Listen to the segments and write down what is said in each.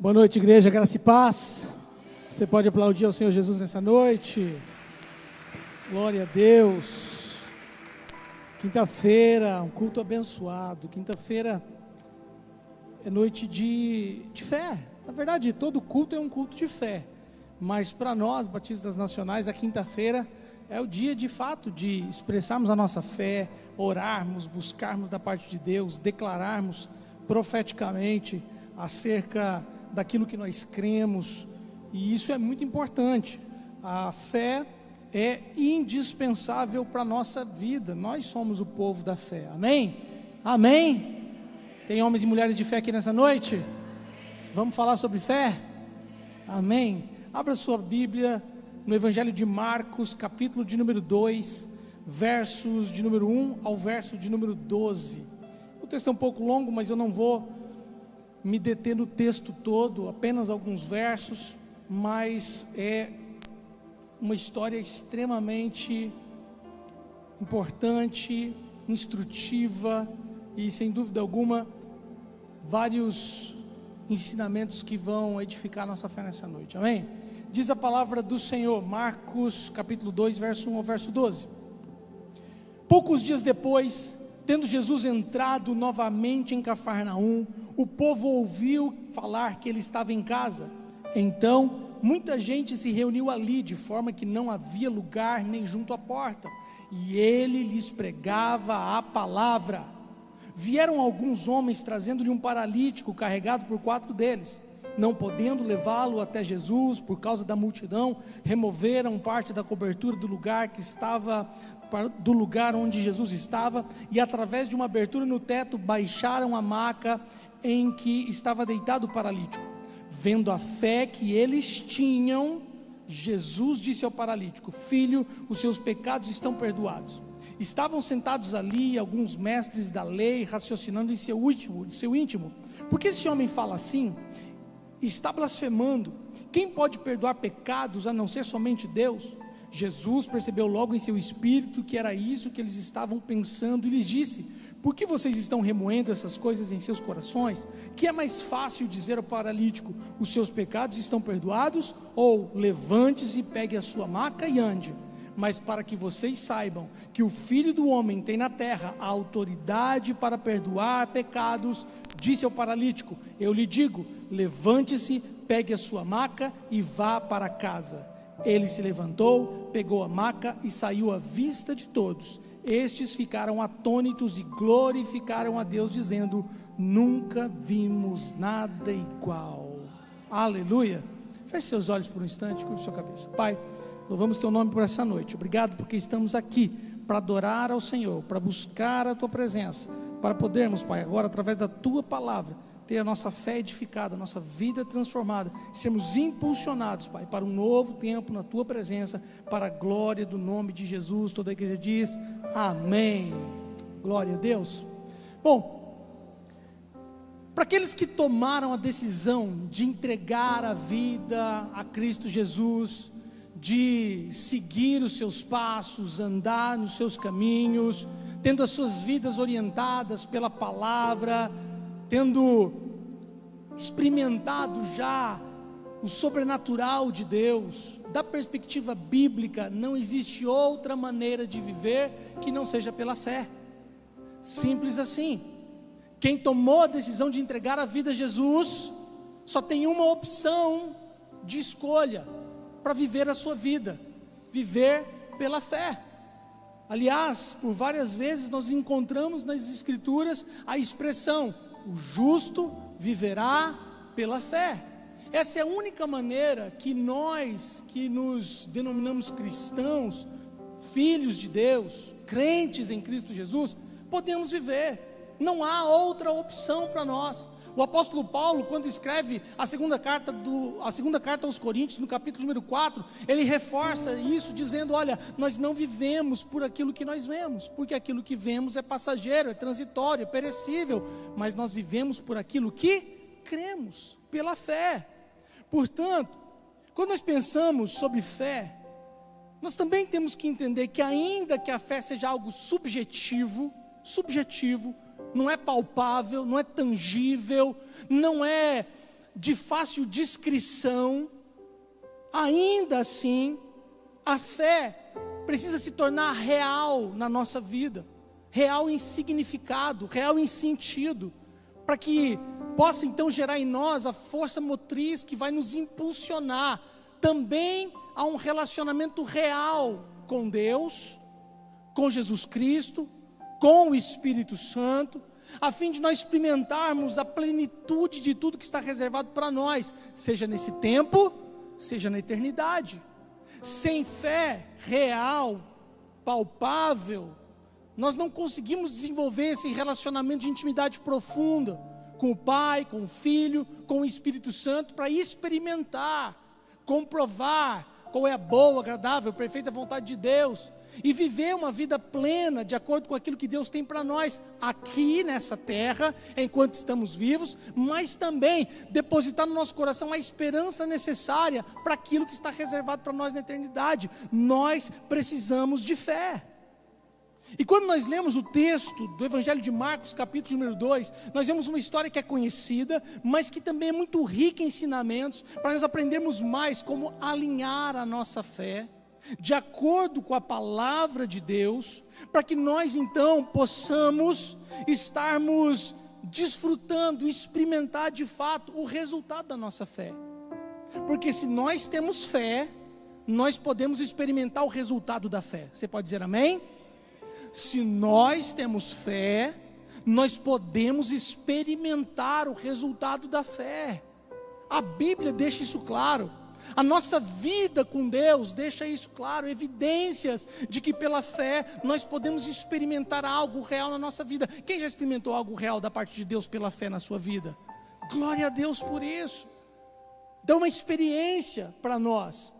Boa noite, igreja, graça e paz. Você pode aplaudir ao Senhor Jesus nessa noite. Glória a Deus. Quinta-feira, um culto abençoado. Quinta-feira é noite de fé. Na verdade, todo culto é um culto de fé. Mas para nós, batistas nacionais, a quinta-feira é o dia de fato de expressarmos a nossa fé, orarmos, buscarmos da parte de Deus, declararmos profeticamente acerca daquilo que nós cremos, e isso é muito importante. A fé é indispensável para a nossa vida. Nós somos o povo da fé, amém? Amém? Tem homens e mulheres de fé aqui nessa noite? Vamos falar sobre fé? Amém? Abra sua Bíblia no Evangelho de Marcos, capítulo de número 2, versos de número 1 ao verso de número 12. O texto é um pouco longo, mas eu não vou me deter no texto todo, apenas alguns versos, mas é uma história extremamente importante, instrutiva e, sem dúvida alguma, vários ensinamentos que vão edificar nossa fé nessa noite, amém? Diz a palavra do Senhor, Marcos capítulo 2, verso 1 ao verso 12. Poucos dias depois, tendo Jesus entrado novamente em Cafarnaum, o povo ouviu falar que ele estava em casa. Então, muita gente se reuniu ali, de forma que não havia lugar nem junto à porta, e ele lhes pregava a palavra. Vieram alguns homens trazendo-lhe um paralítico, carregado por 4 deles. Não podendo levá-lo até Jesus, por causa da multidão, removeram parte da cobertura do lugar do lugar onde Jesus estava, e através de uma abertura no teto, baixaram a maca em que estava deitado o paralítico. Vendo a fé que eles tinham, Jesus disse ao paralítico: filho, os seus pecados estão perdoados. Estavam sentados ali alguns mestres da lei, raciocinando em seu íntimo: por que esse homem fala assim? Está blasfemando. Quem pode perdoar pecados a não ser somente Deus? Jesus percebeu logo em seu espírito que era isso que eles estavam pensando e lhes disse: por que vocês estão remoendo essas coisas em seus corações? Que é mais fácil dizer ao paralítico: os seus pecados estão perdoados, ou levante-se, pegue a sua maca e ande? Mas para que vocês saibam que o Filho do Homem tem na terra a autoridade para perdoar pecados, disse ao paralítico: eu lhe digo, levante-se, pegue a sua maca e vá para casa. Ele se levantou, pegou a maca e saiu à vista de todos. Estes ficaram atônitos e glorificaram a Deus, dizendo: nunca vimos nada igual. Aleluia. Feche seus olhos por um instante, curve sua cabeça. Pai, louvamos teu nome por essa noite. Obrigado porque estamos aqui para adorar ao Senhor, para buscar a tua presença, para podermos, Pai, agora através da tua palavra, ter a nossa fé edificada, a nossa vida transformada, sermos impulsionados, Pai, para um novo tempo na tua presença, para a glória do nome de Jesus. Toda a igreja diz amém. Glória a Deus. Bom, para aqueles que tomaram a decisão de entregar a vida a Cristo Jesus, de seguir os seus passos, andar nos seus caminhos, tendo as suas vidas orientadas pela palavra, tendo experimentado já o sobrenatural de Deus, da perspectiva bíblica, não existe outra maneira de viver que não seja pela fé. Simples assim. Quem tomou a decisão de entregar a vida a Jesus, só tem uma opção de escolha para viver a sua vida: viver pela fé. Aliás, por várias vezes nós encontramos nas Escrituras a expressão: o justo viverá pela fé. Essa é a única maneira que nós, que nos denominamos cristãos, filhos de Deus, crentes em Cristo Jesus, podemos viver. Não há outra opção para nós. O apóstolo Paulo, quando escreve a segunda carta aos Coríntios, no capítulo número 4, ele reforça isso dizendo: olha, nós não vivemos por aquilo que nós vemos, porque aquilo que vemos é passageiro, é transitório, é perecível, mas nós vivemos por aquilo que cremos, pela fé. Portanto, quando nós pensamos sobre fé, nós também temos que entender que, ainda que a fé seja algo subjetivo, não é palpável, não é tangível, não é de fácil descrição, ainda assim, a fé precisa se tornar real na nossa vida, real em significado, real em sentido, para que possa então gerar em nós a força motriz que vai nos impulsionar também a um relacionamento real com Deus, com Jesus Cristo, com o Espírito Santo, a fim de nós experimentarmos a plenitude de tudo que está reservado para nós, seja nesse tempo, seja na eternidade. Sem fé real, palpável, nós não conseguimos desenvolver esse relacionamento de intimidade profunda com o Pai, com o Filho, com o Espírito Santo, para experimentar, comprovar qual é a boa, agradável, perfeita vontade de Deus, e viver uma vida plena, de acordo com aquilo que Deus tem para nós, aqui nessa terra, enquanto estamos vivos, mas também depositar no nosso coração a esperança necessária para aquilo que está reservado para nós na eternidade. Nós precisamos de fé. E quando nós lemos o texto do Evangelho de Marcos, capítulo número 2, nós vemos uma história que é conhecida, mas que também é muito rica em ensinamentos, para nós aprendermos mais como alinhar a nossa fé, de acordo com a palavra de Deus, para que nós então possamos estarmos desfrutando, experimentar de fato o resultado da nossa fé. Porque se nós temos fé, nós podemos experimentar o resultado da fé. Você pode dizer amém? Se nós temos fé, nós podemos experimentar o resultado da fé. A Bíblia deixa isso claro. A nossa vida com Deus deixa isso claro. Evidências de que pela fé nós podemos experimentar algo real na nossa vida. Quem já experimentou algo real da parte de Deus pela fé na sua vida? Glória a Deus por isso. Dá uma experiência para nós.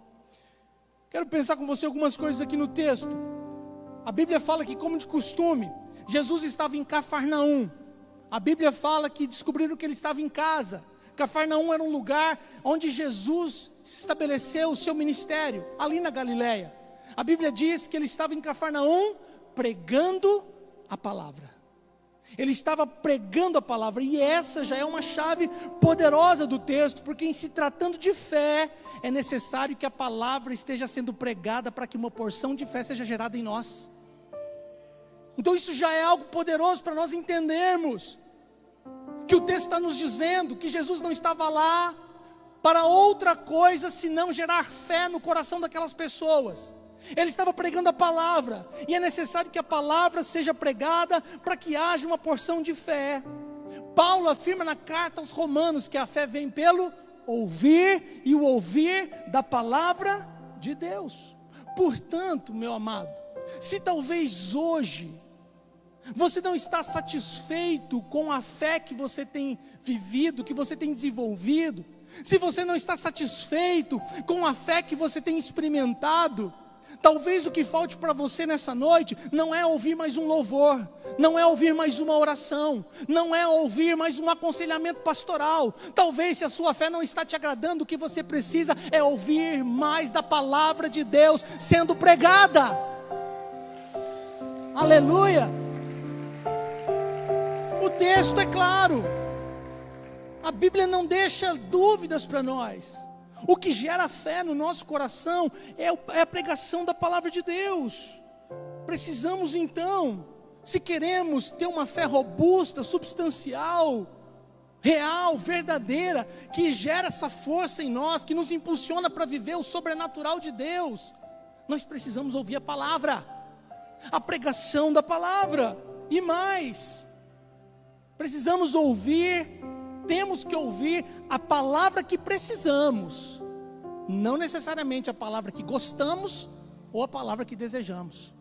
Quero pensar com você algumas coisas aqui no texto. A Bíblia fala que, como de costume, Jesus estava em Cafarnaum. A Bíblia fala que descobriram que ele estava em casa. Cafarnaum era um lugar onde Jesus estabeleceu o seu ministério, ali na Galileia. A Bíblia diz que ele estava em Cafarnaum pregando a palavra. Ele estava pregando a palavra, e essa já é uma chave poderosa do texto, porque em se tratando de fé, é necessário que a palavra esteja sendo pregada para que uma porção de fé seja gerada em nós. Então isso já é algo poderoso para nós entendermos, que o texto está nos dizendo que Jesus não estava lá para outra coisa senão gerar fé no coração daquelas pessoas. Ele estava pregando a palavra, e é necessário que a palavra seja pregada para que haja uma porção de fé. Paulo afirma na carta aos Romanos que a fé vem pelo ouvir, e o ouvir da palavra de Deus. Portanto, meu amado, se talvez hoje você não está satisfeito com a fé que você tem vivido, que você tem desenvolvido, se você não está satisfeito com a fé que você tem experimentado, talvez o que falte para você nessa noite não é ouvir mais um louvor, não é ouvir mais uma oração, não é ouvir mais um aconselhamento pastoral. Talvez, se a sua fé não está te agradando, o que você precisa é ouvir mais da palavra de Deus sendo pregada. Aleluia! O texto é claro, a Bíblia não deixa dúvidas para nós. O que gera fé no nosso coração é a pregação da palavra de Deus. Precisamos então, se queremos ter uma fé robusta, substancial, real, verdadeira, que gera essa força em nós, que nos impulsiona para viver o sobrenatural de Deus, nós precisamos ouvir a palavra, a pregação da palavra. E mais, precisamos ouvir, temos que ouvir a palavra que precisamos, não necessariamente a palavra que gostamos ou a palavra que desejamos.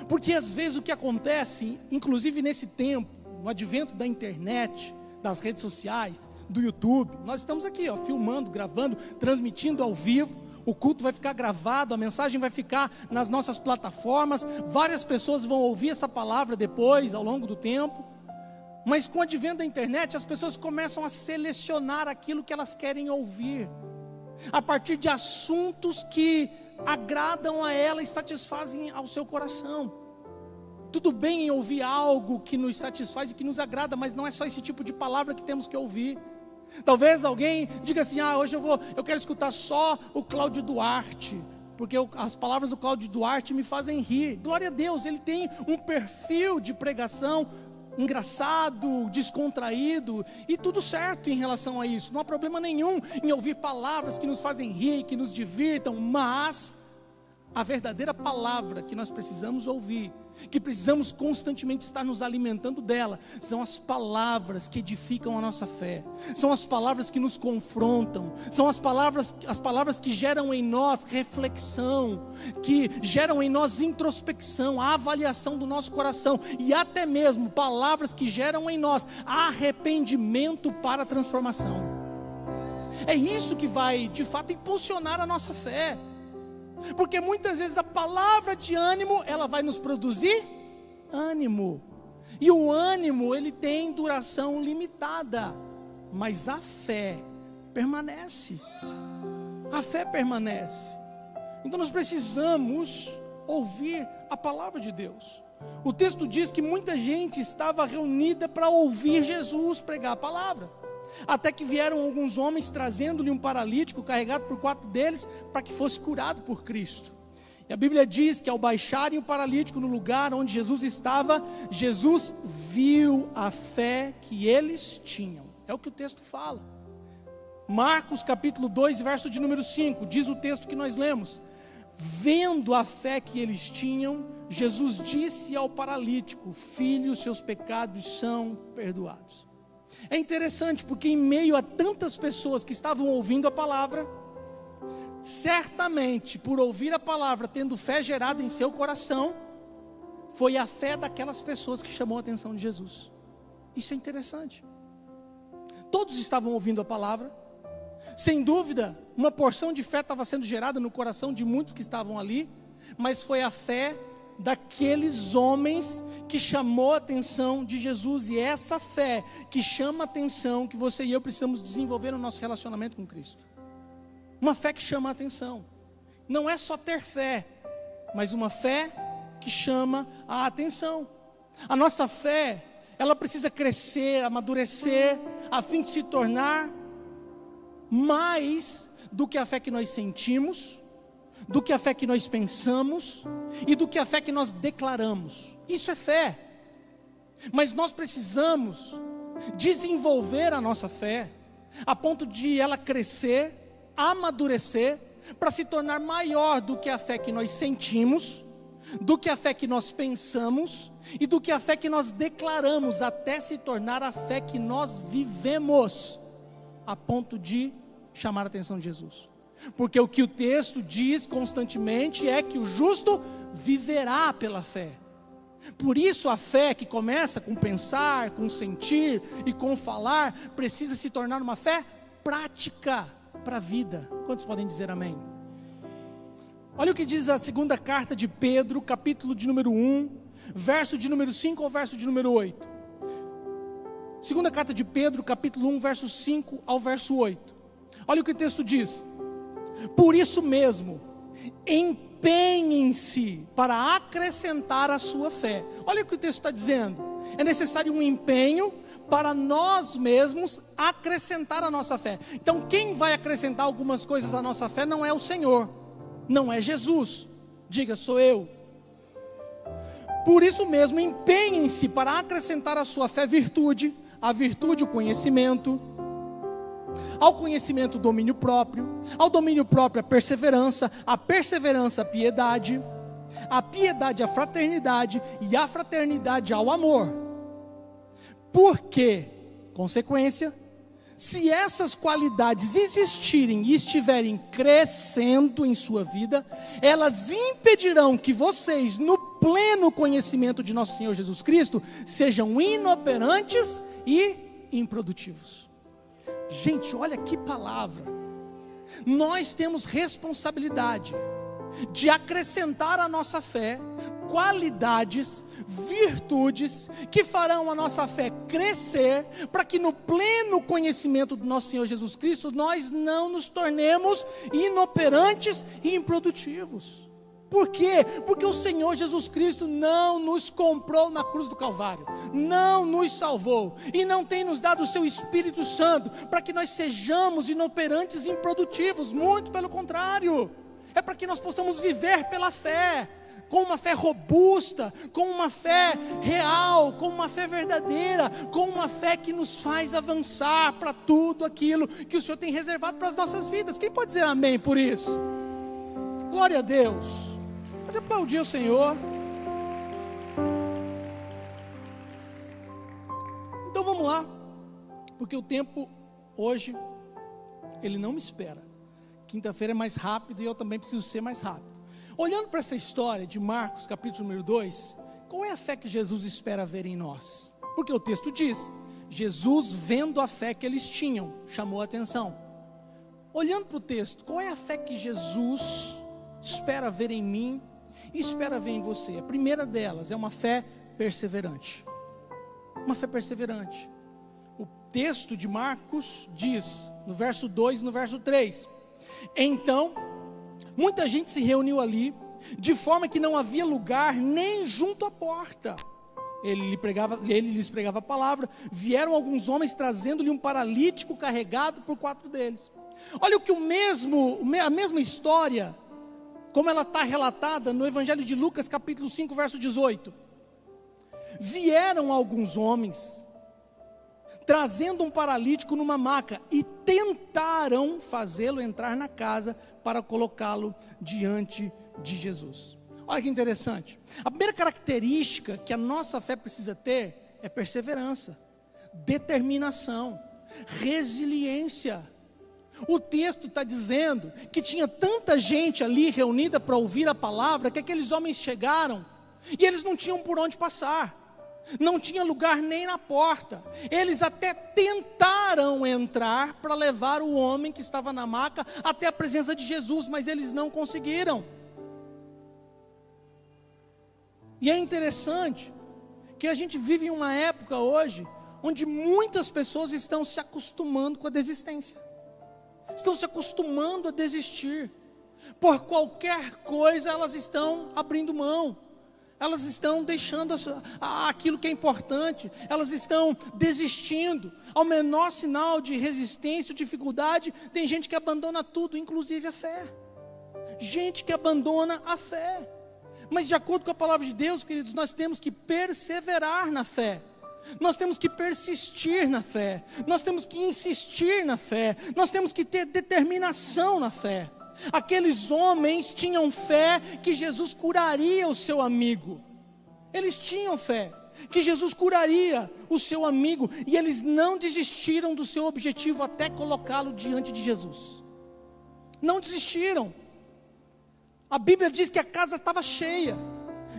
Porque às vezes o que acontece, inclusive nesse tempo, no advento da internet, das redes sociais, do YouTube, nós estamos aqui, filmando, gravando, transmitindo ao vivo. O culto vai ficar gravado, a mensagem vai ficar nas nossas plataformas, várias pessoas vão ouvir essa palavra depois, ao longo do tempo. Mas com o advento da internet, as pessoas começam a selecionar aquilo que elas querem ouvir, a partir de assuntos que agradam a ela e satisfazem ao seu coração. Tudo bem em ouvir algo que nos satisfaz e que nos agrada, mas não é só esse tipo de palavra que temos que ouvir. Talvez alguém diga assim: hoje eu quero escutar só o Cláudio Duarte, porque as palavras do Cláudio Duarte me fazem rir. Glória a Deus, ele tem um perfil de pregação engraçado, descontraído, e tudo certo em relação a isso. Não há problema nenhum em ouvir palavras que nos fazem rir, que nos divirtam, mas a verdadeira palavra que nós precisamos ouvir, que precisamos constantemente estar nos alimentando dela, são as palavras que edificam a nossa fé, são as palavras que nos confrontam, são as palavras que geram em nós reflexão, que geram em nós introspecção, a avaliação do nosso coração, e até mesmo palavras que geram em nós arrependimento para a transformação. É isso que vai de fato impulsionar a nossa fé. Porque muitas vezes a palavra de ânimo, ela vai nos produzir ânimo. E o ânimo, ele tem duração limitada. Mas a fé permanece. A fé permanece. Então nós precisamos ouvir a palavra de Deus. O texto diz que muita gente estava reunida para ouvir Jesus pregar a palavra. Até que vieram alguns homens trazendo-lhe um paralítico carregado por 4 deles, para que fosse curado por Cristo. E a Bíblia diz que ao baixarem o paralítico no lugar onde Jesus estava, Jesus viu a fé que eles tinham. É o que o texto fala. Marcos capítulo 2, verso de número 5, diz o texto que nós lemos: vendo a fé que eles tinham, Jesus disse ao paralítico: filho, seus pecados são perdoados. É interessante porque em meio a tantas pessoas que estavam ouvindo a palavra, certamente por ouvir a palavra, tendo fé gerada em seu coração, foi a fé daquelas pessoas que chamou a atenção de Jesus. Isso é interessante. Todos estavam ouvindo a palavra, sem dúvida uma porção de fé estava sendo gerada no coração de muitos que estavam ali, mas foi a fé daqueles homens que chamou a atenção de Jesus. E é essa fé que chama a atenção que você e eu precisamos desenvolver no nosso relacionamento com Cristo. Uma fé que chama a atenção. Não é só ter fé, mas uma fé que chama a atenção. A nossa fé, ela precisa crescer, amadurecer, a fim de se tornar mais do que a fé que nós sentimos, do que a fé que nós pensamos e do que a fé que nós declaramos. Isso é fé. Mas nós precisamos desenvolver a nossa fé a ponto de ela crescer, amadurecer, para se tornar maior do que a fé que nós sentimos, do que a fé que nós pensamos e do que a fé que nós declaramos, até se tornar a fé que nós vivemos, a ponto de chamar a atenção de Jesus. Porque o que o texto diz constantemente é que o justo viverá pela fé. Por isso a fé que começa com pensar, com sentir e com falar, precisa se tornar uma fé prática para a vida. Quantos podem dizer amém? Olha o que diz a segunda carta de Pedro, capítulo de número 1, verso de número 5 ao verso de número 8. Segunda carta de Pedro, capítulo 1, verso 5 ao verso 8. Olha o que o texto diz: por isso mesmo, empenhem-se para acrescentar a sua fé. Olha o que o texto está dizendo. É necessário um empenho para nós mesmos acrescentar a nossa fé. Então quem vai acrescentar algumas coisas à nossa fé não é o Senhor, não é Jesus. Diga, sou eu. Por isso mesmo, empenhem-se para acrescentar à sua fé virtude, à virtude o conhecimento, ao conhecimento o domínio próprio, ao domínio próprio a perseverança a piedade, a piedade a fraternidade e a fraternidade ao amor. Porque, consequência, se essas qualidades existirem e estiverem crescendo em sua vida, elas impedirão que vocês, no pleno conhecimento de nosso Senhor Jesus Cristo, sejam inoperantes e improdutivos. Gente, olha que palavra. Nós temos responsabilidade de acrescentar à nossa fé qualidades, virtudes que farão a nossa fé crescer, para que no pleno conhecimento do nosso Senhor Jesus Cristo nós não nos tornemos inoperantes e improdutivos. Por quê? Porque o Senhor Jesus Cristo não nos comprou na cruz do Calvário, não nos salvou, e não tem nos dado o seu Espírito Santo, para que nós sejamos inoperantes e improdutivos, muito pelo contrário, é para que nós possamos viver pela fé, com uma fé robusta, com uma fé real, com uma fé verdadeira, com uma fé que nos faz avançar para tudo aquilo que o Senhor tem reservado para as nossas vidas. Quem pode dizer amém por isso? Glória a Deus. Pode aplaudir o Senhor. Então vamos lá, porque o tempo hoje, ele não me espera. Quinta-feira é mais rápido e eu também preciso ser mais rápido. Olhando para essa história de Marcos, capítulo número 2, qual é a fé que Jesus espera ver em nós? Porque o texto diz, Jesus, vendo a fé que eles tinham, chamou a atenção. Olhando para o texto, qual é a fé que Jesus espera ver em mim e espera ver em você? A primeira delas é uma fé perseverante. Uma fé perseverante. O texto de Marcos diz, no verso 2 e no verso 3, então, muita gente se reuniu ali, de forma que não havia lugar nem junto à porta. Ele lhes pregava a palavra. Vieram alguns homens trazendo-lhe um paralítico carregado por 4 deles. Olha o que a mesma história, como ela está relatada no Evangelho de Lucas, capítulo 5, verso 18. Vieram alguns homens, trazendo um paralítico numa maca, e tentaram fazê-lo entrar na casa para colocá-lo diante de Jesus. Olha que interessante. A primeira característica que a nossa fé precisa ter é perseverança, determinação, resiliência. O texto está dizendo que tinha tanta gente ali reunida para ouvir a palavra, que aqueles homens chegaram e eles não tinham por onde passar. Não tinha lugar nem na porta. Eles até tentaram entrar para levar o homem que estava na maca até a presença de Jesus, mas eles não conseguiram. E é interessante que a gente vive em uma época hoje onde muitas pessoas estão se acostumando com a desistência, estão se acostumando a desistir. Por qualquer coisa elas estão abrindo mão, elas estão deixando aquilo que é importante, elas estão desistindo. Ao menor sinal de resistência ou dificuldade, tem gente que abandona tudo, inclusive a fé. Gente que abandona a fé. Mas de acordo com a palavra de Deus, queridos, nós temos que perseverar na fé. Nós temos que persistir na fé. Nós temos que insistir na fé. Nós temos que ter determinação na fé. Aqueles homens tinham fé que Jesus curaria o seu amigo. Eles tinham fé que Jesus curaria o seu amigo, e eles não desistiram do seu objetivo até colocá-lo diante de Jesus. Não desistiram. A Bíblia diz que a casa estava cheia,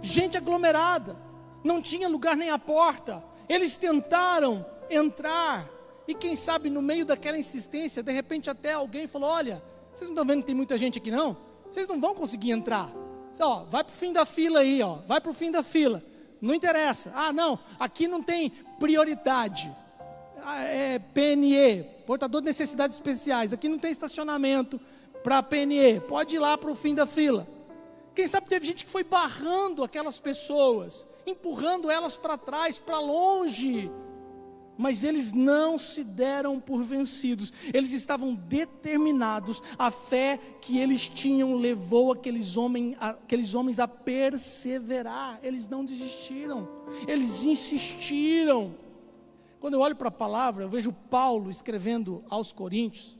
gente aglomerada, não tinha lugar nem à porta. Eles tentaram entrar, e quem sabe no meio daquela insistência, de repente até alguém falou: olha, vocês não estão vendo que tem muita gente aqui não? Vocês não vão conseguir entrar. Ó, vai para o fim da fila aí, ó. Vai para o fim da fila. Não interessa. Ah, não, aqui não tem prioridade. É PNE, portador de necessidades especiais. Aqui não tem estacionamento para PNE. Pode ir lá para o fim da fila. Quem sabe teve gente que foi barrando aquelas pessoas, empurrando elas para trás, para longe. Mas eles não se deram por vencidos, eles estavam determinados. A fé que eles tinham levou aqueles homens a perseverar. Eles não desistiram, eles insistiram. Quando eu olho para a palavra, eu vejo Paulo escrevendo aos Coríntios,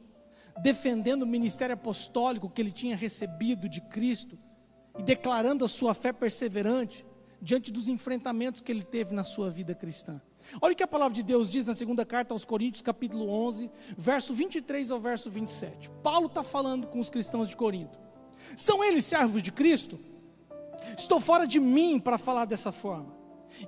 defendendo o ministério apostólico que ele tinha recebido de Cristo, e declarando a sua fé perseverante, diante dos enfrentamentos que ele teve na sua vida cristã. Olha o que a palavra de Deus diz na segunda carta aos Coríntios, capítulo 11, verso 23 ao verso 27. Paulo está falando com os cristãos de Corinto. São eles servos de Cristo? Estou fora de mim para falar dessa forma.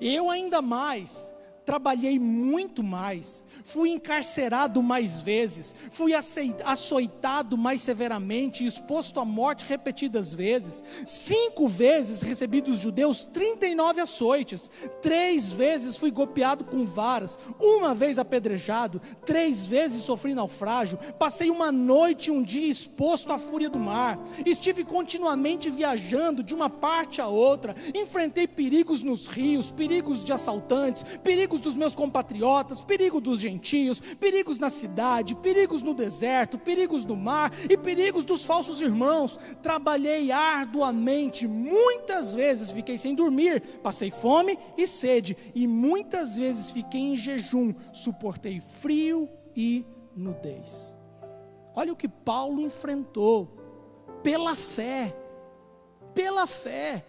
Eu ainda mais, trabalhei muito mais, fui encarcerado mais vezes, fui açoitado mais severamente, exposto à morte repetidas vezes. 5 vezes recebi dos judeus 39 açoites, 3 vezes fui golpeado com varas, 1 vez apedrejado, 3 vezes sofri naufrágio, passei 1 noite e 1 dia exposto à fúria do mar, estive continuamente viajando de uma parte a outra, enfrentei perigos nos rios, perigos de assaltantes, perigos dos meus compatriotas, perigo dos gentios, perigos na cidade, perigos no deserto, perigos no mar e perigos dos falsos irmãos. Trabalhei arduamente, muitas vezes fiquei sem dormir, passei fome e sede, e muitas vezes fiquei em jejum, suportei frio e nudez. Olha o que Paulo enfrentou, pela fé, pela fé.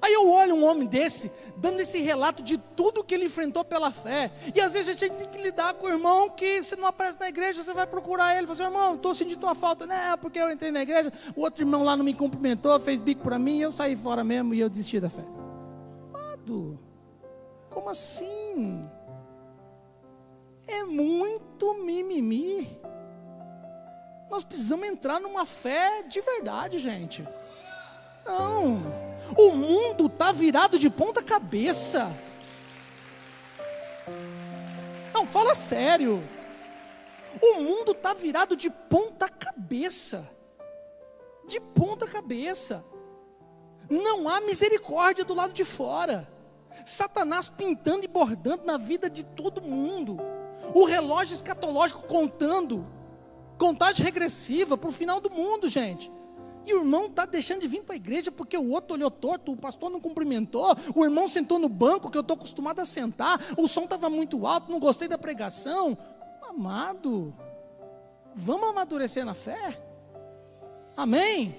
Aí eu olho um homem desse, dando esse relato de tudo que ele enfrentou pela fé, e às vezes a gente tem que lidar com o irmão que você não aparece na igreja, você vai procurar ele, fala assim: irmão, estou sentindo tua falta, não, porque eu entrei na igreja, o outro irmão lá não me cumprimentou, fez bico para mim, eu saí fora mesmo e eu desisti da fé. Amado, como assim? É muito mimimi. Nós precisamos entrar numa fé de verdade, gente. Não, o mundo está virado de ponta cabeça. Não, fala sério. O mundo está virado de ponta cabeça. De ponta cabeça. Não há misericórdia do lado de fora. Satanás pintando e bordando na vida de todo mundo. O relógio escatológico contando. Contagem regressiva para o final do mundo, gente. E o irmão está deixando de vir para a igreja porque o outro olhou torto, o pastor não cumprimentou, o irmão sentou no banco que eu estou acostumado a sentar, o som estava muito alto, não gostei da pregação. Amado, vamos amadurecer na fé? Amém?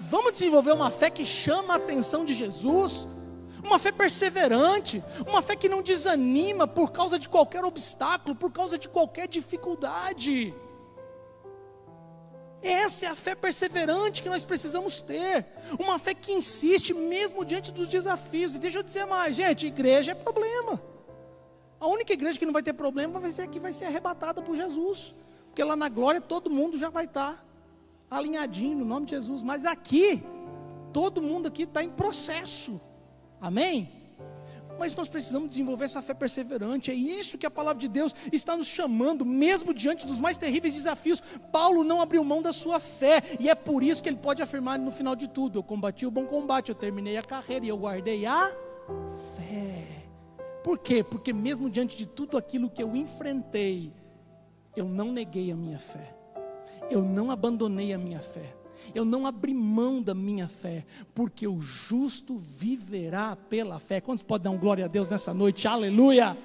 Vamos desenvolver uma fé que chama a atenção de Jesus, uma fé perseverante, uma fé que não desanima por causa de qualquer obstáculo, por causa de qualquer dificuldade. Essa é a fé perseverante que nós precisamos ter, uma fé que insiste mesmo diante dos desafios. E deixa eu dizer mais, gente, igreja é problema. A única igreja que não vai ter problema vai ser a que vai ser arrebatada por Jesus, porque lá na glória todo mundo já vai estar alinhadinho no nome de Jesus. Mas aqui, todo mundo aqui está em processo, amém? Mas nós precisamos desenvolver essa fé perseverante. É isso que a palavra de Deus está nos chamando, mesmo diante dos mais terríveis desafios. Paulo não abriu mão da sua fé, e é por isso que ele pode afirmar no final de tudo: eu combati o bom combate, eu terminei a carreira e eu guardei a fé. Por quê? Porque mesmo diante de tudo aquilo que eu enfrentei, eu não neguei a minha fé, eu não abandonei a minha fé, eu não abri mão da minha fé, porque o justo viverá pela fé. Quantos podem dar um glória a Deus nessa noite? Aleluia!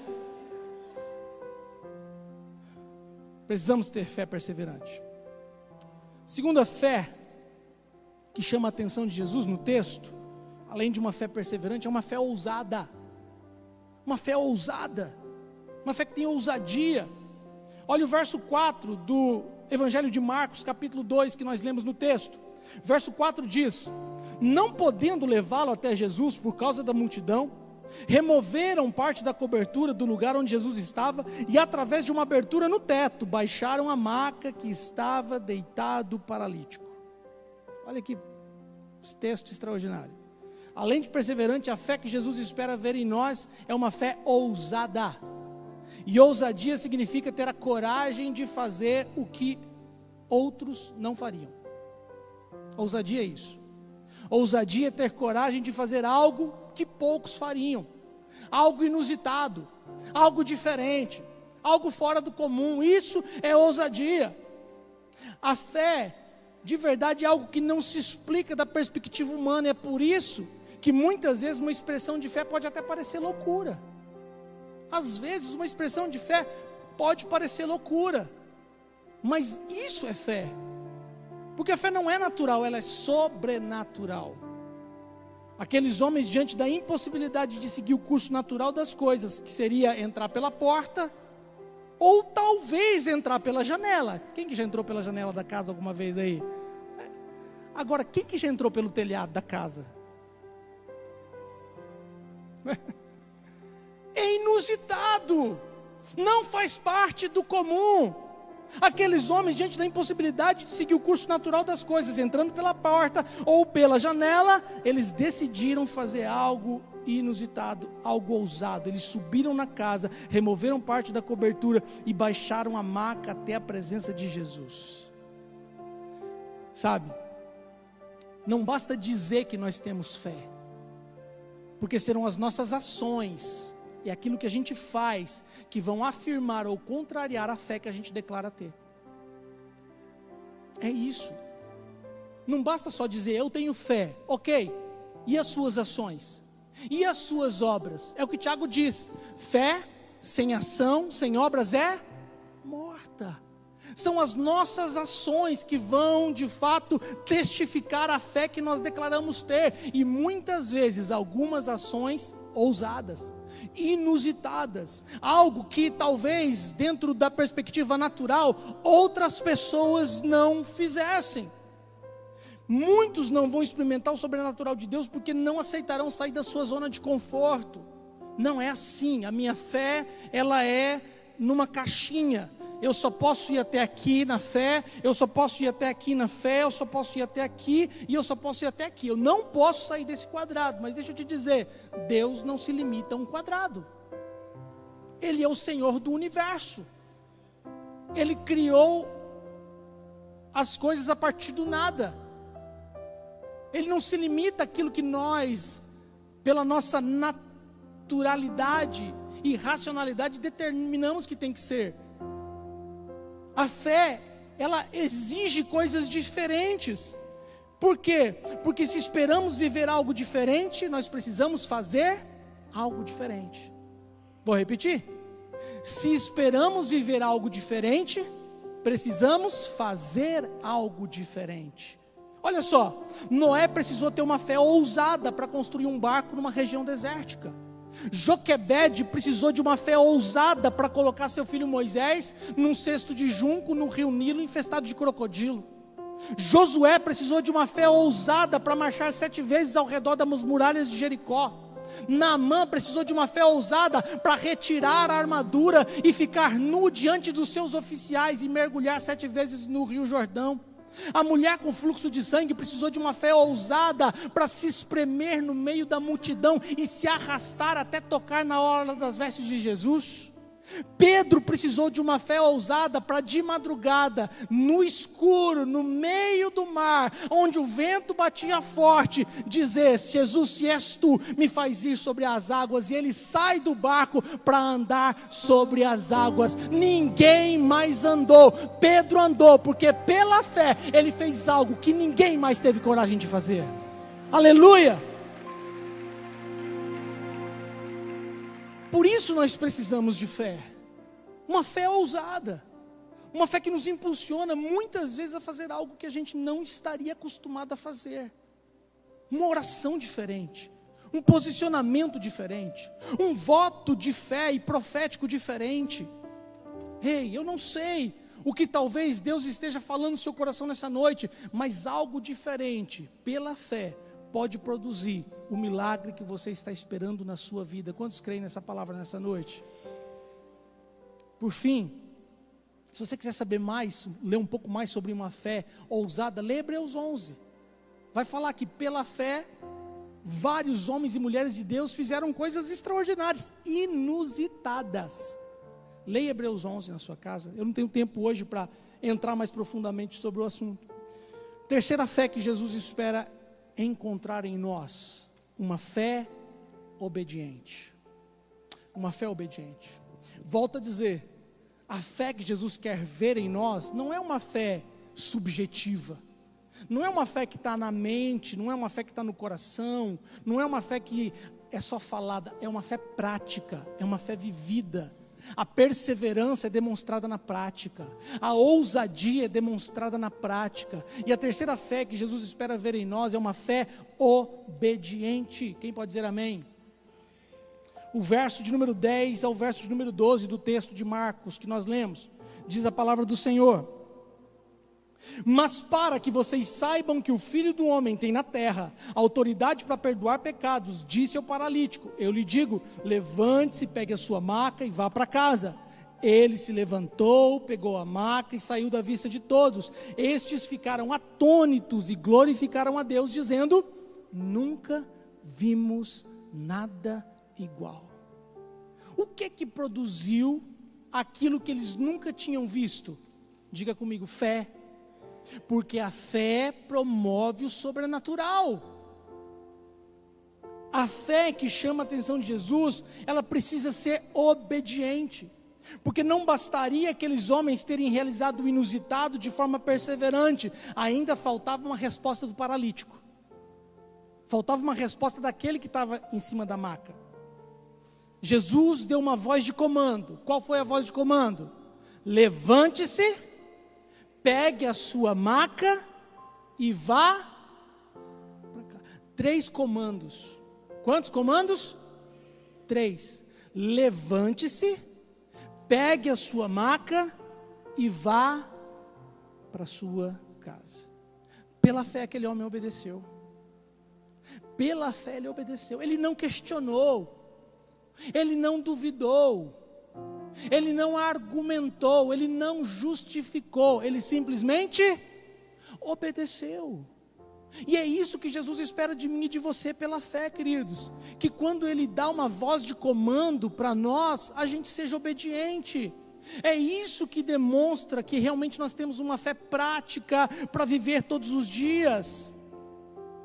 Precisamos ter fé perseverante. Segunda fé que chama a atenção de Jesus no texto, além de uma fé perseverante, é uma fé ousada. Uma fé ousada, uma fé que tem ousadia. Olha o verso 4 do Evangelho de Marcos, capítulo 2, que nós lemos no texto. Verso 4 diz: não podendo levá-lo até Jesus por causa da multidão, removeram parte da cobertura do lugar onde Jesus estava, e através de uma abertura no teto, baixaram a maca que estava deitado paralítico. Olha que texto extraordinário. Além de perseverante, a fé que Jesus espera ver em nós é uma fé ousada. E ousadia significa ter a coragem de fazer o que outros não fariam. Ousadia é isso. Ousadia é ter coragem de fazer algo que poucos fariam. Algo inusitado, algo diferente, algo fora do comum. Isso é ousadia. A fé, de verdade, é algo que não se explica da perspectiva humana. É por isso que muitas vezes uma expressão de fé pode até parecer loucura. Às vezes uma expressão de fé pode parecer loucura, mas isso é fé, porque a fé não é natural, ela é sobrenatural. Aqueles homens, diante da impossibilidade de seguir o curso natural das coisas, que seria entrar pela porta, ou talvez entrar pela janela. Quem que já entrou pela janela da casa alguma vez aí? Agora, quem que já entrou pelo telhado da casa? é inusitado, não faz parte do comum. Aqueles homens, diante da impossibilidade de seguir o curso natural das coisas, entrando pela porta ou pela janela, eles decidiram fazer algo inusitado, algo ousado. Eles subiram na casa, removeram parte da cobertura e baixaram a maca até a presença de Jesus. Sabe, não basta dizer que nós temos fé, porque serão as nossas ações, é aquilo que a gente faz, que vão afirmar ou contrariar a fé que a gente declara ter. É isso. Não basta só dizer, eu tenho fé, ok, e as suas ações? E as suas obras? É o que Tiago diz, fé sem ação, sem obras é morta. São as nossas ações que vão de fato testificar a fé que nós declaramos ter, e muitas vezes algumas ações ousadas, inusitadas, algo que talvez dentro da perspectiva natural outras pessoas não fizessem. Muitos não vão experimentar o sobrenatural de Deus porque não aceitarão sair da sua zona de conforto. Não é assim. A minha fé, ela é numa caixinha. Eu só posso ir até aqui na fé, eu só posso ir até aqui na fé, eu só posso ir até aqui e eu só posso ir até aqui. Eu não posso sair desse quadrado. Mas deixa eu te dizer, Deus não se limita a um quadrado. Ele é o Senhor do universo. Ele criou as coisas a partir do nada. Ele não se limita àquilo que nós, pela nossa naturalidade e racionalidade, determinamos que tem que ser. A fé, ela exige coisas diferentes. Por quê? Porque se esperamos viver algo diferente, nós precisamos fazer algo diferente. Vou repetir. Se esperamos viver algo diferente, precisamos fazer algo diferente. Olha só, Noé precisou ter uma fé ousada para construir um barco numa região desértica. Joquebede precisou de uma fé ousada para colocar seu filho Moisés num cesto de junco no rio Nilo infestado de crocodilo. Josué precisou de uma fé ousada para marchar 7 vezes ao redor das muralhas de Jericó. Naamã precisou de uma fé ousada para retirar a armadura e ficar nu diante dos seus oficiais e mergulhar 7 vezes no rio Jordão. A mulher com fluxo de sangue precisou de uma fé ousada para se espremer no meio da multidão e se arrastar até tocar na orla das vestes de Jesus. Pedro precisou de uma fé ousada para de madrugada, no escuro, no meio do mar, onde o vento batia forte, dizer, Jesus, se és tu, me faz ir sobre as águas, e ele sai do barco para andar sobre as águas. Ninguém mais andou, Pedro andou, porque pela fé, ele fez algo que ninguém mais teve coragem de fazer. Aleluia! Por isso nós precisamos de fé, uma fé ousada, uma fé que nos impulsiona muitas vezes a fazer algo que a gente não estaria acostumado a fazer, uma oração diferente, um posicionamento diferente, um voto de fé e profético diferente. Ei, eu não sei o que talvez Deus esteja falando no seu coração nessa noite, mas algo diferente, pela fé, pode produzir o milagre que você está esperando na sua vida. Quantos creem nessa palavra nessa noite? Por fim, se você quiser saber mais, ler um pouco mais sobre uma fé ousada, lê Hebreus 11. Vai falar que pela fé, vários homens e mulheres de Deus fizeram coisas extraordinárias, inusitadas. Leia Hebreus 11 na sua casa. Eu não tenho tempo hoje para entrar mais profundamente sobre o assunto. Terceira fé que Jesus espera encontrar em nós, uma fé obediente. Uma fé obediente. Volto a dizer, a fé que Jesus quer ver em nós não é uma fé subjetiva, não é uma fé que está na mente, não é uma fé que está no coração, não é uma fé que é só falada, é uma fé prática, é uma fé vivida. A perseverança é demonstrada na prática, a ousadia é demonstrada na prática, e a terceira fé que Jesus espera ver em nós é uma fé obediente. Quem pode dizer amém? O verso de número 10 ao verso de número 12 do texto de Marcos que nós lemos, diz a palavra do Senhor: Mas para que vocês saibam que o Filho do Homem tem na terra autoridade para perdoar pecados, disse ao paralítico: eu lhe digo, levante-se, pegue a sua maca e vá para casa. Ele se levantou, pegou a maca e saiu da vista de todos. Estes ficaram atônitos e glorificaram a Deus, dizendo: nunca vimos nada igual. O que produziu aquilo que eles nunca tinham visto? Diga comigo: fé. Porque a fé promove o sobrenatural. A fé que chama a atenção de Jesus, ela precisa ser obediente. Porque não bastaria aqueles homens terem realizado o inusitado de forma perseverante, ainda faltava uma resposta do paralítico. Faltava uma resposta daquele que estava em cima da maca. Jesus deu uma voz de comando. Qual foi a voz de comando? Levante-se, pegue a sua maca e vá para cá. 3 comandos. Quantos comandos? 3. Levante-se, pegue a sua maca e vá para a sua casa. Pela fé aquele homem obedeceu. Pela fé ele obedeceu. Ele não questionou. Ele não duvidou. Ele não argumentou. Ele não justificou. Ele simplesmente obedeceu. E é isso que Jesus espera de mim e de você pela fé, queridos. Que quando Ele dá uma voz de comando para nós, a gente seja obediente. É isso que demonstra que realmente nós temos uma fé prática para viver todos os dias.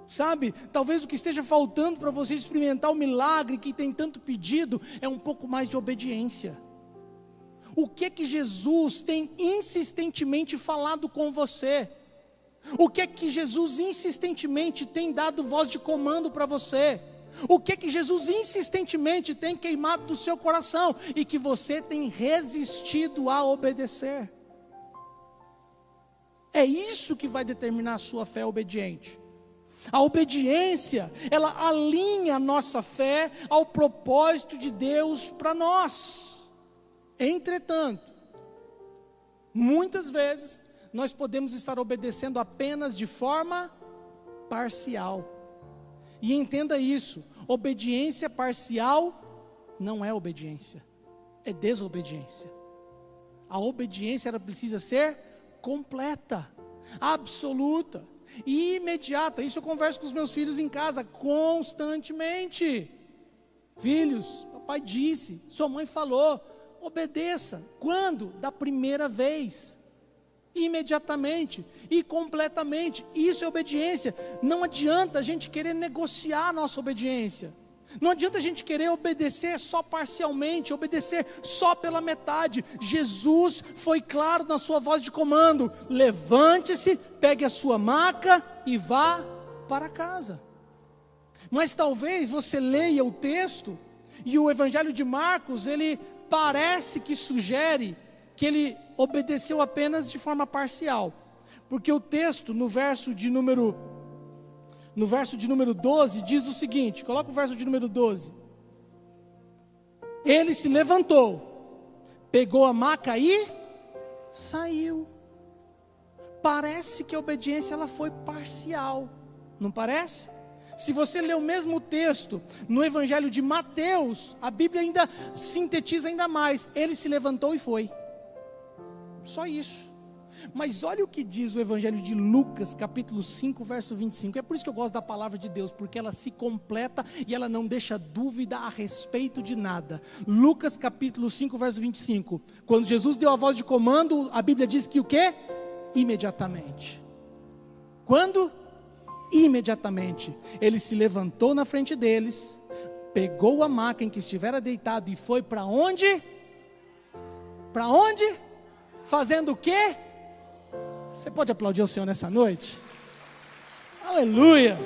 Sabe, talvez o que esteja faltando para você experimentar o milagre que tem tanto pedido, é um pouco mais de obediência. O que Jesus tem insistentemente falado com você? O que Jesus insistentemente tem dado voz de comando para você? O que Jesus insistentemente tem queimado do seu coração e que você tem resistido a obedecer? É isso que vai determinar a sua fé obediente. A obediência, ela alinha a nossa fé ao propósito de Deus para nós. Entretanto, muitas vezes nós podemos estar obedecendo apenas de forma parcial. E entenda isso: obediência parcial não é obediência, é desobediência. A obediência, ela precisa ser completa, absoluta e imediata. Isso eu converso com os meus filhos em casa constantemente. Filhos, papai disse, sua mãe falou, obedeça. Quando? Da primeira vez. Imediatamente e completamente. Isso é obediência. Não adianta a gente querer negociar a nossa obediência. Não adianta a gente querer obedecer só parcialmente, obedecer só pela metade. Jesus foi claro na sua voz de comando: levante-se, pegue a sua maca e vá para casa. Mas talvez você leia o texto e o Evangelho de Marcos, ele parece que sugere que ele obedeceu apenas de forma parcial, porque o texto no verso de número 12 diz o seguinte, coloca o verso de número 12. Ele se levantou, pegou a maca e saiu. Parece que a obediência ela foi parcial, não parece? Se você ler o mesmo texto no Evangelho de Mateus, a Bíblia ainda sintetiza ainda mais. Ele se levantou e foi. Só isso. Mas olha o que diz o Evangelho de Lucas, capítulo 5, verso 25. É por isso que eu gosto da palavra de Deus, porque ela se completa e ela não deixa dúvida a respeito de nada. Lucas capítulo 5, verso 25. Quando Jesus deu a voz de comando, a Bíblia diz que o quê? Imediatamente. Quando? Imediatamente. Ele se levantou na frente deles, pegou a maca em que estivera deitado e foi para onde? Para onde? Fazendo o quê? Você pode aplaudir o Senhor nessa noite? Aleluia!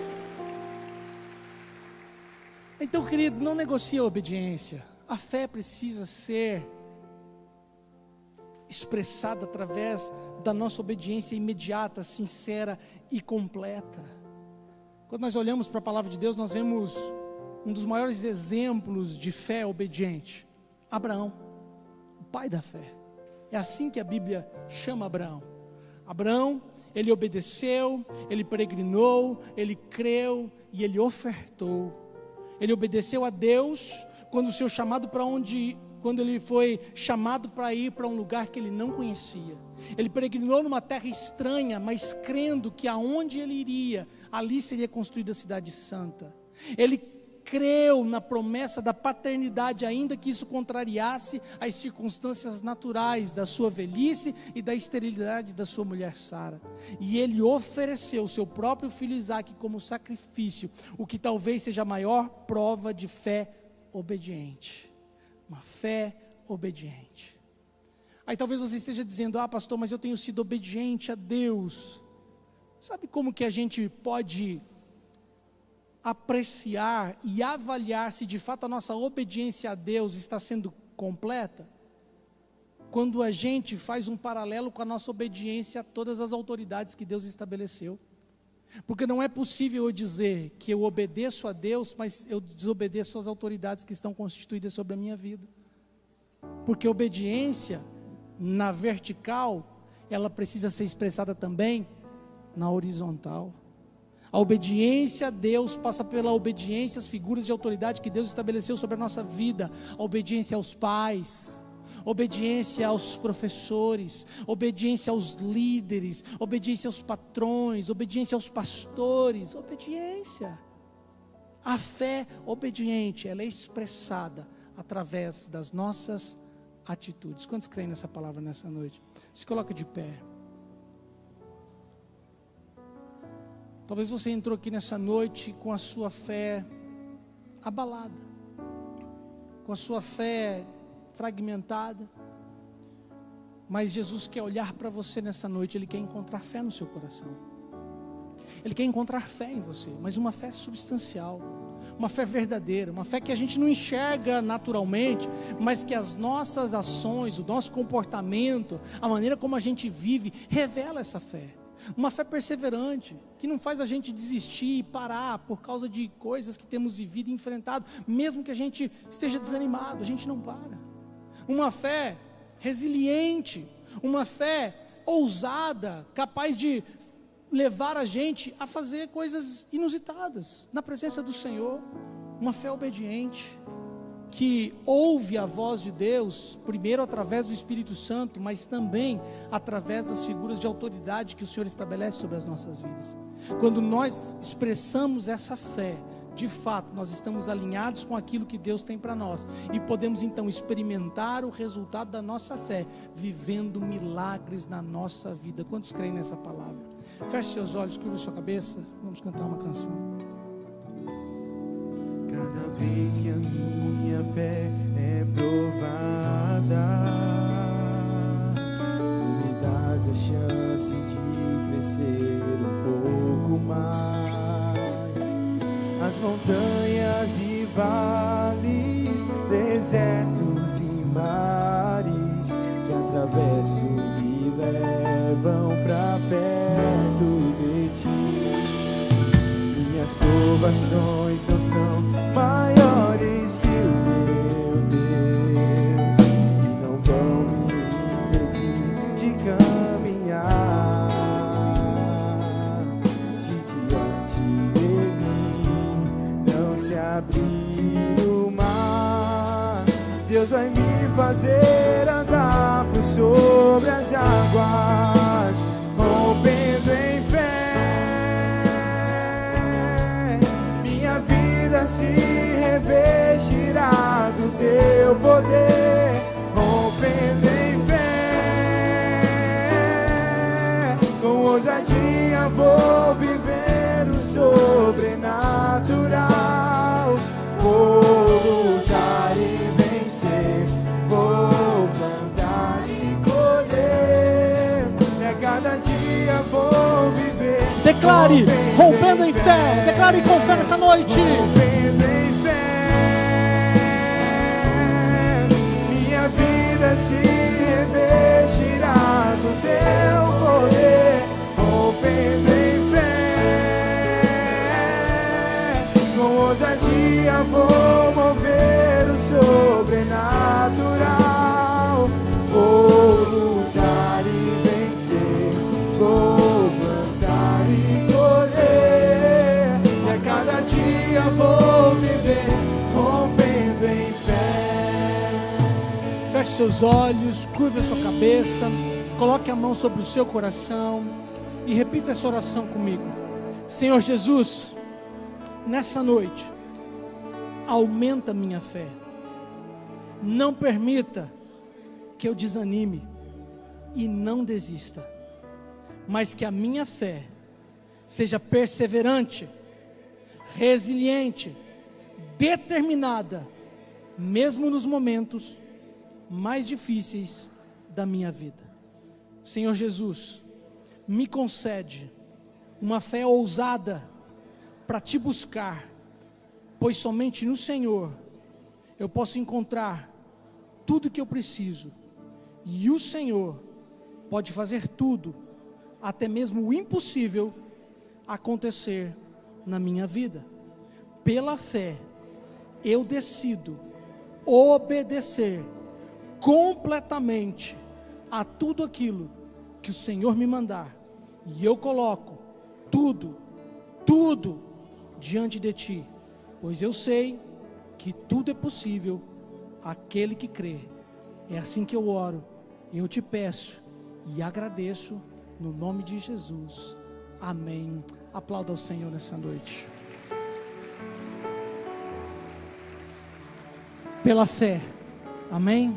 Então, querido, não negocie a obediência. A fé precisa ser expressada através da nossa obediência imediata, sincera e completa. Quando nós olhamos para a palavra de Deus, nós vemos um dos maiores exemplos de fé obediente: Abraão, o pai da fé. É assim que a Bíblia chama Abraão. Abraão, ele obedeceu, ele peregrinou, ele creu e ele ofertou. Ele obedeceu a Deus quando ele foi chamado para ir para um lugar que ele não conhecia. Ele peregrinou numa terra estranha, mas crendo que aonde ele iria, ali seria construída a cidade santa. Ele creu na promessa da paternidade, ainda que isso contrariasse as circunstâncias naturais da sua velhice e da esterilidade da sua mulher Sara. E ele ofereceu o seu próprio filho Isaque como sacrifício, o que talvez seja a maior prova de fé obediente. Uma fé obediente. Aí talvez você esteja dizendo: ah, pastor, mas eu tenho sido obediente a Deus. Sabe como que a gente pode apreciar e avaliar se de fato a nossa obediência a Deus está sendo completa? Quando a gente faz um paralelo com a nossa obediência a todas as autoridades que Deus estabeleceu. Porque não é possível eu dizer que eu obedeço a Deus, mas eu desobedeço às autoridades que estão constituídas sobre a minha vida. Porque obediência na vertical, ela precisa ser expressada também na horizontal. A obediência a Deus passa pela obediência às figuras de autoridade que Deus estabeleceu sobre a nossa vida. A obediência aos pais, obediência aos professores, obediência aos líderes, obediência aos patrões, obediência aos pastores, obediência. A fé obediente, ela é expressada através das nossas atitudes. Quantos creem nessa palavra nessa noite? Se coloca de pé. Talvez você entrou aqui nessa noite com a sua fé abalada, com a sua fé fragmentada, mas Jesus quer olhar para você nessa noite. Ele quer encontrar fé no seu coração, Ele quer encontrar fé em você, mas uma fé substancial, uma fé verdadeira, uma fé que a gente não enxerga naturalmente, mas que as nossas ações, o nosso comportamento, a maneira como a gente vive, revela essa fé. Uma fé perseverante, que não faz a gente desistir e parar por causa de coisas que temos vivido e enfrentado, mesmo que a gente esteja desanimado, a gente não para. Uma fé resiliente, uma fé ousada, capaz de levar a gente a fazer coisas inusitadas na presença do Senhor. Uma fé obediente, que ouve a voz de Deus, primeiro através do Espírito Santo, mas também através das figuras de autoridade que o Senhor estabelece sobre as nossas vidas. Quando nós expressamos essa fé, de fato, nós estamos alinhados com aquilo que Deus tem para nós, e podemos então experimentar o resultado da nossa fé, vivendo milagres na nossa vida. Quantos creem nessa palavra? Feche seus olhos, curva sua cabeça, vamos cantar uma canção. Cada vez que a minha fé é provada, tu me das a chance de crescer um pouco mais. As montanhas e vales, desertos e mares que atravesso me levam pra perto de ti. Minhas provações não são maiores que o meu Deus, e não vão me impedir de caminhar. Se diante de mim não se abrir o mar, Deus vai me fazer andar por sobre as águas, rompendo em fé. Se revestirá do teu poder, rompendo em fé. Com ousadia vou viver o sobrenatural. Vou lutar e vencer, vou plantar e colher. É cada dia vou viver. Declare, rompendo em fé. Declare com fé nessa noite. Rompendo em fé, minha vida se revestirá do teu poder. Rompendo em fé, com ousadia vou mover o sobrenatural. Vou lutar e vencer, vou vou viver rompendo em fé. Feche seus olhos, curva a sua cabeça, coloque a mão sobre o seu coração e repita essa oração comigo. Senhor Jesus, nessa noite, aumenta minha fé. Não permita que eu desanime e não desista, mas que a minha fé seja perseverante, resiliente, determinada, mesmo nos momentos mais difíceis da minha vida. Senhor Jesus, me concede uma fé ousada para te buscar, pois somente no Senhor eu posso encontrar tudo que eu preciso, e o Senhor pode fazer tudo, até mesmo o impossível, acontecer na minha vida. Pela fé, eu decido obedecer completamente a tudo aquilo que o Senhor me mandar, e eu coloco tudo diante de Ti, pois eu sei que tudo é possível àquele que crê. É assim que eu oro, eu te peço e agradeço no nome de Jesus, amém. Aplauda ao Senhor nessa noite. Pela fé, amém.